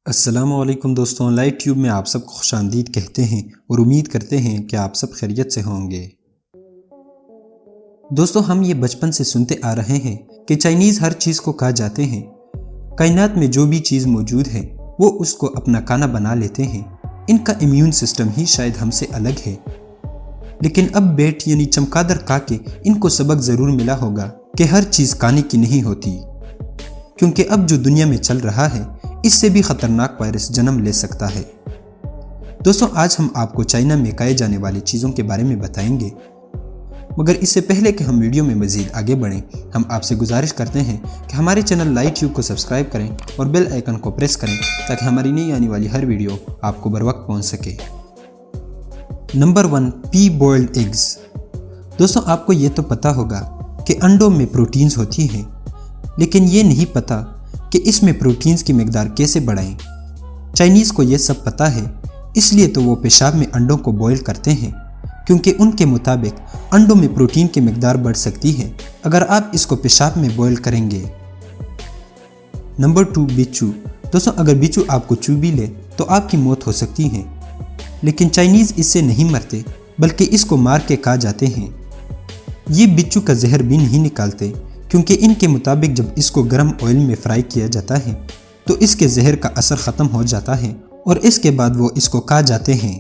السلام علیکم دوستوں، لائٹ ٹیوب میں آپ سب کو خوش آمدید کہتے ہیں اور امید کرتے ہیں کہ آپ سب خیریت سے ہوں گے۔ دوستوں، ہم یہ بچپن سے سنتے آ رہے ہیں کہ چائنیز ہر چیز کو کھا جاتے ہیں۔ کائنات میں جو بھی چیز موجود ہے وہ اس کو اپنا کھانا بنا لیتے ہیں۔ ان کا امیون سسٹم ہی شاید ہم سے الگ ہے۔ لیکن اب بیٹ یعنی چمگادڑ کھا کے ان کو سبق ضرور ملا ہوگا کہ ہر چیز کھانے کی نہیں ہوتی، کیونکہ اب جو دنیا میں چل رہا ہے اس سے بھی خطرناک وائرس جنم لے سکتا ہے۔ دوستوں، آج ہم آپ کو چائنا میں کھائے جانے والی چیزوں کے بارے میں بتائیں گے، مگر اس سے پہلے کہ ہم ویڈیو میں مزید آگے بڑھیں، ہم آپ سے گزارش کرتے ہیں کہ ہمارے چینل لائٹ ٹیوب کو سبسکرائب کریں اور بیل آئیکن کو پریس کریں تاکہ ہماری نئی آنے والی ہر ویڈیو آپ کو بروقت پہنچ سکے۔ نمبر 1، پی بوائلڈ ایگز۔ دوستوں، آپ کو یہ تو پتا ہوگا کہ انڈوں میں پروٹینز ہوتی ہیں، لیکن یہ نہیں پتا کہ اس میں پروٹینز کی مقدار کیسے بڑھائیں۔ چائنیز کو یہ سب پتا ہے، اس لیے تو وہ پیشاب میں انڈوں کو بوائل کرتے ہیں، کیونکہ ان کے مطابق انڈوں میں پروٹین کی مقدار بڑھ سکتی ہے اگر آپ اس کو پیشاب میں بوائل کریں گے۔ نمبر 2، بچھو۔ دوستوں، اگر بچھو آپ کو چو بھی لے تو آپ کی موت ہو سکتی ہے، لیکن چائنیز اس سے نہیں مرتے بلکہ اس کو مار کے کھا جاتے ہیں۔ یہ بچھو کا زہر بھی نہیں نکالتے، کیونکہ ان کے مطابق جب اس کو گرم آئل میں فرائی کیا جاتا ہے تو اس کے زہر کا اثر ختم ہو جاتا ہے اور اس کے بعد وہ اس کو کھا جاتے ہیں۔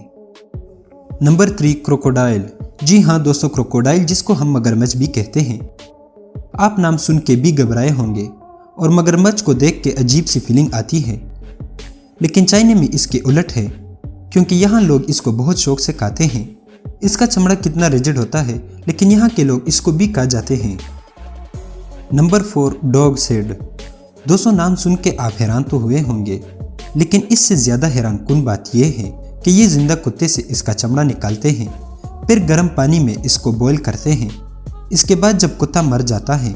Number 3، crocodile. جی ہاں دوستو، کروکوڈائل جس کو ہم مگرمچھ بھی کہتے ہیں۔ آپ نام سن کے بھی گھبرائے ہوں گے اور مگرمچھ کو دیکھ کے عجیب سی فیلنگ آتی ہے، لیکن چائنا میں اس کے الٹ ہے، کیونکہ یہاں لوگ اس کو بہت شوق سے کھاتے ہیں۔ اس کا چمڑا کتنا ریجڈ ہوتا ہے، لیکن یہاں کے لوگ اس کو بھی کھا جاتے ہیں۔ Number 4، dog's head. دوستوں، نام سن کے آپ حیران تو ہوئے ہوں گے، لیکن اس سے زیادہ حیران کن بات یہ ہے کہ یہ زندہ کتے سے اس کا چمڑا نکالتے ہیں، پھر گرم پانی میں اس کو بوائل کرتے ہیں۔ اس کے بعد جب کتا مر جاتا ہے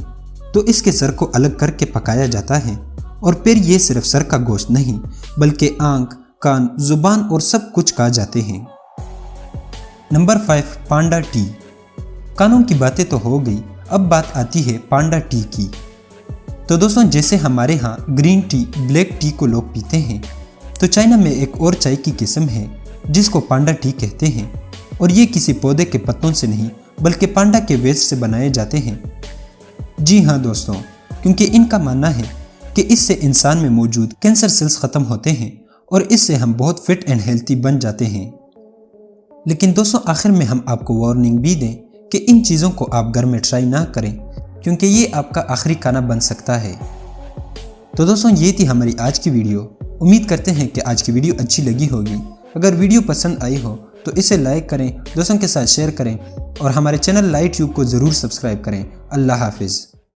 تو اس کے سر کو الگ کر کے پکایا جاتا ہے، اور پھر یہ صرف سر کا گوشت نہیں بلکہ آنکھ، کان، زبان اور سب کچھ کھا جاتے ہیں۔ Number 5، panda T. کانوں کی باتیں تو ہو گئی، اب بات آتی ہے پانڈا ٹی کی۔ تو دوستوں، جیسے ہمارے ہاں گرین ٹی، بلیک ٹی کو لوگ پیتے ہیں، تو چائنا میں ایک اور چائے کی قسم ہے جس کو پانڈا ٹی کہتے ہیں، اور یہ کسی پودے کے پتوں سے نہیں بلکہ پانڈا کے ویسٹ سے بنائے جاتے ہیں۔ جی ہاں دوستوں، کیونکہ ان کا ماننا ہے کہ اس سے انسان میں موجود کینسر سیلز ختم ہوتے ہیں اور اس سے ہم بہت فٹ اینڈ ہیلتھی بن جاتے ہیں۔ لیکن دوستوں، آخر میں ہم آپ کو وارننگ بھی دیں کہ ان چیزوں کو آپ گھر میں ٹرائی نہ کریں، کیونکہ یہ آپ کا آخری کھانا بن سکتا ہے۔ تو دوستوں، یہ تھی ہماری آج کی ویڈیو۔ امید کرتے ہیں کہ آج کی ویڈیو اچھی لگی ہوگی۔ اگر ویڈیو پسند آئی ہو تو اسے لائک کریں، دوستوں کے ساتھ شیئر کریں اور ہمارے چینل لائٹ ٹیوب کو ضرور سبسکرائب کریں۔ اللہ حافظ۔